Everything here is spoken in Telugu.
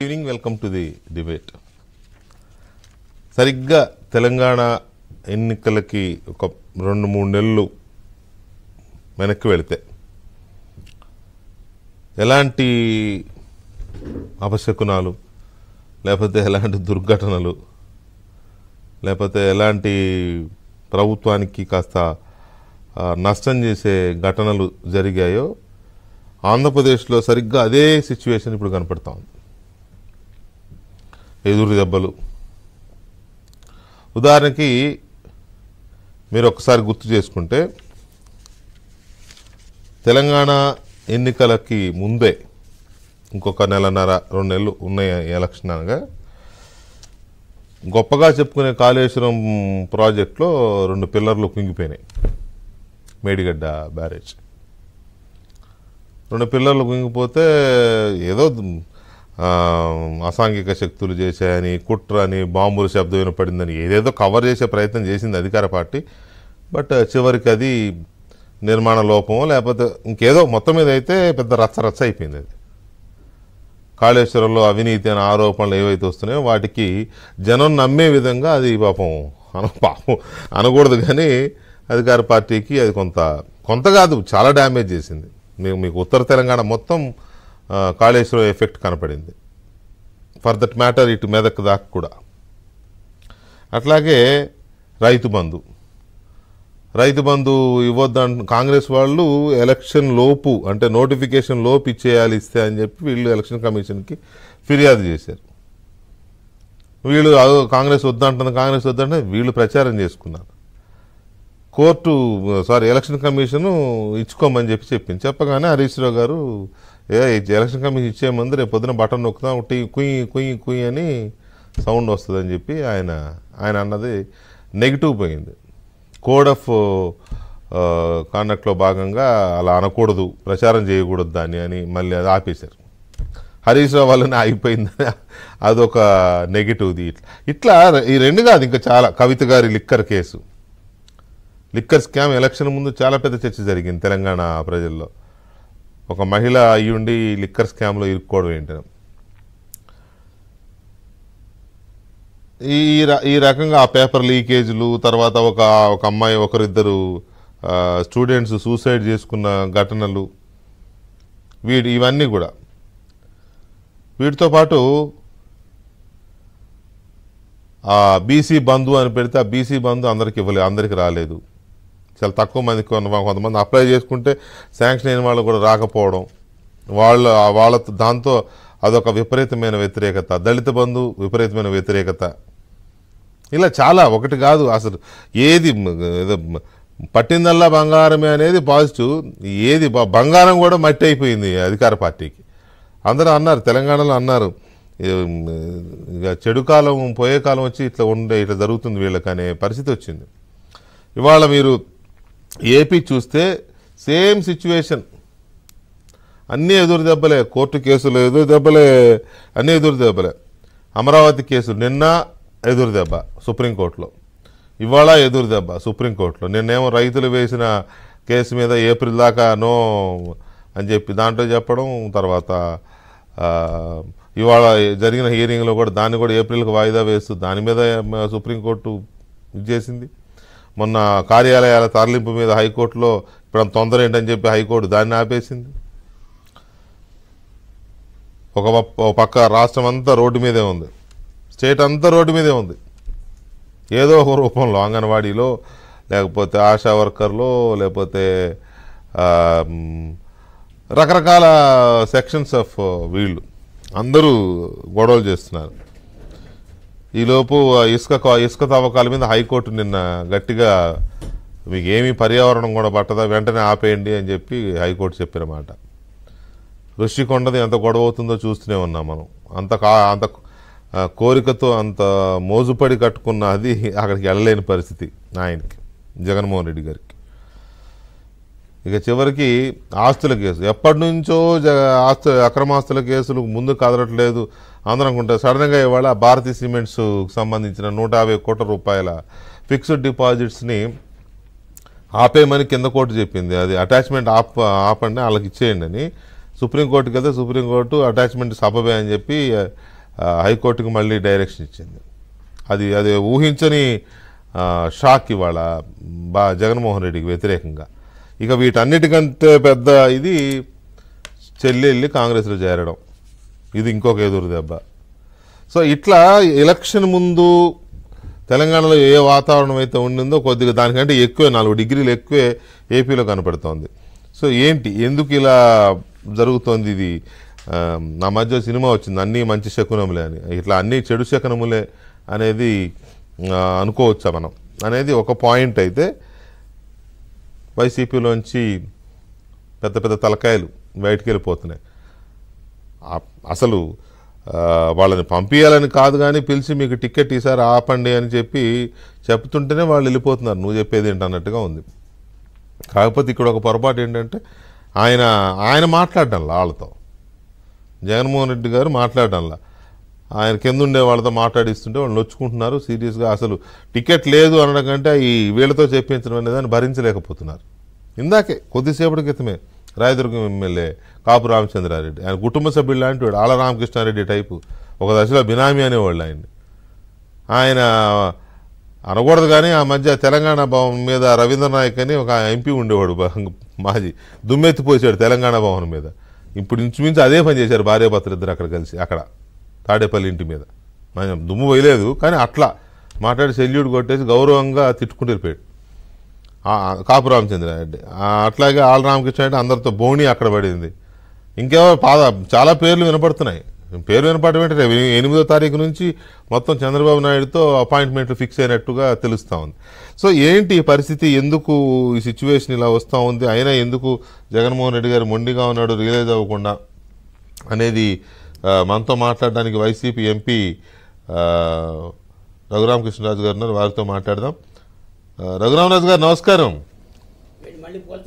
Evening welcome to the debate. సరిగ్గా తెలంగాణ ఎన్నికలకి ఒక 2-3 నెలలు వెనక్కి వెళితే ఎలాంటి అపశకునాలు, లేకపోతే ఎలాంటి దుర్ఘటనలు, లేకపోతే ఎలాంటి ప్రభుత్వానికి కాస్త నష్టం చేసే ఘటనలు జరిగాయో ఆంధ్రప్రదేశ్లో సరిగ్గా అదే సిచ్యువేషన్ ఇప్పుడు కనపడతా ఉంది. ఎదురు దెబ్బలు. ఉదాహరణకి మీరు ఒకసారి గుర్తు చేసుకుంటే తెలంగాణ ఎన్నికలకి ముందే ఇంకొక 1.5-2 నెలలు ఉన్నాయి ఎలక్షన్ అనగా గొప్పగా చెప్పుకునే కాళేశ్వరం ప్రాజెక్టులో 2 పిల్లర్లు కుంగిపోయినాయి. మేడిగడ్డ బ్యారేజ్ 2 పిల్లర్లు కుంగిపోతే ఏదో అసాంఘిక శక్తులు చేశాయని, కుట్ర అని, బాంబుల శబ్దం వినపడిందని ఏదేదో కవర్ చేసే ప్రయత్నం చేసింది అధికార పార్టీ. బట్ చివరికి అది నిర్మాణ లోపమో లేకపోతే ఇంకేదో మొత్తం మీద అయితే పెద్ద రచ్చ అయిపోయింది. అది కాళేశ్వరంలో అవినీతి అనే ఆరోపణలు ఏవైతే వస్తున్నాయో వాటికి జనం నమ్మే విధంగా అది పాపం అనకూడదు, కానీ అధికార పార్టీకి అది కొంత కాదు చాలా డ్యామేజ్ చేసింది. మీకు ఉత్తర తెలంగాణ మొత్తం కాళేశ్వరం ఎఫెక్ట్ కనపడింది. ఫర్ దట్ మ్యాటర్ ఇటు మెదక్ దాకా కూడా. అట్లాగే రైతు బంధు ఇవ్వద్దంట కాంగ్రెస్ వాళ్ళు. ఎలక్షన్ లోపు అంటే నోటిఫికేషన్ లోపు ఇచ్చేయాలి ఇస్తే అని చెప్పి వీళ్ళు ఎలక్షన్ కమిషన్కి ఫిర్యాదు చేశారు. వీళ్ళు కాంగ్రెస్ వద్దంటే వీళ్ళు ప్రచారం చేసుకున్నారు. ఎలక్షన్ కమిషను ఇచ్చుకోమని చెప్పింది. చెప్పగానే హరీష్ రావు గారు ఎలక్షన్ కమిషన్ ఇచ్చే ముందు రేపు పొద్దున బటన్ నొక్కుతాం కుయ్యి అని సౌండ్ వస్తుందని చెప్పి ఆయన అన్నది నెగిటివ్ పోయింది. కోడ్ ఆఫ్ కాండక్ట్లో భాగంగా అలా అనకూడదు, ప్రచారం చేయకూడదు దాన్ని అని మళ్ళీ అది ఆపేశారు. హరీష్ రావు వల్లనే ఆగిపోయిందని అదొక నెగిటివ్ది. ఇట్లా ఈ 2 కాదు, ఇంకా చాలా. కవిత గారి లిక్కర్ స్కామ్ ఎలక్షన్ ముందు చాలా పెద్ద చర్చ జరిగింది తెలంగాణ ప్రజల్లో. ఒక మహిళ అయ్యుండి లిక్కర్ స్కామ్లో ఇరుక్కోవడం ఏంటని. ఈ రకంగా ఆ పేపర్ లీకేజీలు, తర్వాత ఒక అమ్మాయి ఒకరిద్దరు స్టూడెంట్స్ సూసైడ్ చేసుకున్న ఘటనలు, ఇవన్నీ కూడా. వీటితో పాటు ఆ బీసీ బంధు అని పెడితే ఆ బీసీ బంధు అందరికి రాలేదు. చాలా తక్కువ మందికి, కొంతమంది అప్లై చేసుకుంటే శాంక్షన్ అయిన వాళ్ళు కూడా రాకపోవడం, వాళ్ళ దాంతో అదొక విపరీతమైన వ్యతిరేకత. దళిత బంధు విపరీతమైన వ్యతిరేకత. ఇలా చాలా, ఒకటి కాదు అసలు. ఏది పట్టిందల్లా బంగారమే అనేది పాజిటివ్, ఏది బంగారం కూడా మట్టి అయిపోయింది అధికార పార్టీకి. అందరూ అన్నారు, తెలంగాణలో అన్నారు, ఇక చెడు కాలం పోయే కాలం వచ్చి ఇట్లా జరుగుతుంది వీళ్ళకి అనే పరిస్థితి వచ్చింది. ఇవాళ మీరు ఏపీ చూస్తే సేమ్ సిచ్యువేషన్. అన్నీ ఎదురు దెబ్బలే. కోర్టు కేసులు ఎదురు దెబ్బలే, అన్నీ ఎదురు దెబ్బలే. అమరావతి కేసు నిన్న ఎదురు దెబ్బ సుప్రీంకోర్టులో, ఇవాళ ఎదురు దెబ్బ సుప్రీంకోర్టులో. నిన్నేమో రైతులు వేసిన కేసు మీద ఏప్రిల్ దాకా నో అని చెప్పి దాంట్లో చెప్పడం, తర్వాత ఇవాళ జరిగిన హియరింగ్లో కూడా దాన్ని కూడా ఏప్రిల్కి వాయిదా వేస్తూ దాని మీద సుప్రీంకోర్టు ఇది చేసింది. మొన్న కార్యాలయాల తరలింపు మీద హైకోర్టులో ఇప్పుడు తొందర ఏంటని చెప్పి హైకోర్టు దాన్ని ఆపేసింది. ఒక పక్క రాష్ట్రం అంతా రోడ్డు మీదే ఉంది, స్టేట్ అంతా రోడ్డు మీదే ఉంది. ఏదో ఒక రూపంలో అంగన్వాడీలో, లేకపోతే ఆశా వర్కర్లో, లేకపోతే రకరకాల సెక్షన్స్ ఆఫ్ వీళ్ళు అందరూ గొడవలు చేస్తున్నారు. ఈలోపు ఇసుక తవ్వకాల మీద హైకోర్టు నిన్న గట్టిగా మీకు ఏమీ పర్యావరణం కూడా పట్టదా, వెంటనే ఆపేయండి అని చెప్పి హైకోర్టు చెప్పినమాట. ఋషికొండది ఎంత గొడవ అవుతుందో చూస్తూనే ఉన్నాం మనం. అంత కోరికతో అంత మోజుపడి కట్టుకున్న అది అక్కడికి వెళ్ళలేని పరిస్థితి ఆయనకి, జగన్మోహన్ రెడ్డి గారికి. ఇక చివరికి ఆస్తుల కేసు, ఎప్పటి నుంచో అక్రమాస్తుల కేసులు ముందు కదలట్లేదు అందరం అనుకుంటారు. సడన్గా ఇవాళ భారతీ సిమెంట్స్ సంబంధించిన 150 కోట్ల రూపాయల ఫిక్స్డ్ డిపాజిట్స్ని ఆపేయమని కింద కోర్టు చెప్పింది. అది అటాచ్మెంట్ ఆపండి, వాళ్ళకి ఇచ్చేయండి అని. సుప్రీంకోర్టుకి వెళ్తే సుప్రీంకోర్టు అటాచ్మెంట్ సబబే అని చెప్పి హైకోర్టుకి మళ్ళీ డైరెక్షన్ ఇచ్చింది. అది ఊహించని షాక్ ఇవాళ జగన్మోహన్ రెడ్డికి వ్యతిరేకంగా. ఇక వీటన్నిటికంటే పెద్ద ఇది చెల్లెళ్ళి కాంగ్రెస్లో చేరడం, ఇది ఇంకొక ఎదురు దెబ్బ. సో ఇట్లా ఎలక్షన్ ముందు తెలంగాణలో ఏ వాతావరణం అయితే ఉండిందో కొద్దిగా దానికంటే ఎక్కువే 4 డిగ్రీలు ఎక్కువే ఏపీలో కనపడుతోంది. సో ఎందుకు ఇలా జరుగుతోంది? ఇది నా మధ్య సినిమా వచ్చింది అన్నీ మంచి శకునములే అని, ఇట్లా అన్నీ చెడు శకునములే అనేది అనుకోవచ్చా మనం అనేది ఒక పాయింట్. అయితే వైసీపీలోంచి పెద్ద పెద్ద తలకాయలు బయటికి వెళ్ళిపోతున్నాయి. అసలు వాళ్ళని పంపించాలని కాదు కానీ పిలిచి మీకు టికెట్ ఈసారి ఆపండి అని చెప్తుంటేనే వాళ్ళు వెళ్ళిపోతున్నారు, నువ్వు చెప్పేది ఏంటన్నట్టుగా ఉంది. కాకపోతే ఇక్కడ ఒక పొరపాటు ఏంటంటే ఆయన మాట్లాడడంలా వాళ్ళతో, జగన్మోహన్ రెడ్డి గారు మాట్లాడడంలా, ఆయన కింద ఉండే వాళ్ళతో మాట్లాడిస్తుంటే వాళ్ళు నొచ్చుకుంటున్నారు సీరియస్గా. అసలు టికెట్ లేదు అనడం కంటే వీళ్ళతో చెప్పించడం అనేది దాన్ని భరించలేకపోతున్నారు. ఇందాకే కొద్దిసేపటి క్రితమే రాయదుర్గం ఎమ్మెల్యే కాపు రామచంద్రారెడ్డి, ఆయన కుటుంబ సభ్యులు లాంటి వాడు, ఆళ్ళ రామకృష్ణారెడ్డి టైపు, ఒక దశలో బినామీ అనేవాళ్ళు ఆయన అనకూడదు కానీ ఆ మధ్య తెలంగాణ భవన్ మీద రవీంద్ర నాయక్ అని ఒక ఎంపీ ఉండేవాడు మాజీ, దుమ్మెత్తిపోసాడు తెలంగాణ భవన్ మీద. ఇప్పుడు ఇంచుమించు అదే పని చేశారు భార్యాభర్తలు ఇద్దరు అక్కడ కలిసి, అక్కడ తాడేపల్లి ఇంటి మీద. దుమ్ము వేయలేదు కానీ అట్లా మాట్లాడి సెల్యూట్ కొట్టేసి గౌరవంగా తిట్టుకుంటూ వెళ్ళిపోయాడు కాపు రామచంద్రారెడ్డి. అట్లాగే ఆళ్ళ రామకృష్ణారెడ్డి అందరితో బోణి అక్కడ పడింది. ఇంకేమో చాలా పేర్లు వినపడుతున్నాయి. పేరు వినపడడం ఏంటంటే 8వ తారీఖు నుంచి మొత్తం చంద్రబాబు నాయుడుతో అపాయింట్మెంట్లు ఫిక్స్ అయినట్టుగా తెలుస్తూ ఉంది. సో ఏంటి ఈ పరిస్థితి, ఎందుకు ఈ సిచ్యువేషన్ ఇలా వస్తూ ఉంది, అయినా ఎందుకు జగన్మోహన్ రెడ్డి గారు మొండిగా ఉన్నాడు రియలైజ్ అవ్వకుండా అనేది మనతో మాట్లాడడానికి వైసీపీ ఎంపీ రఘురామకృష్ణరాజు గారు ఉన్నారు, వారితో మాట్లాడదాం. రఘురామరాజు గారు నమస్కారం.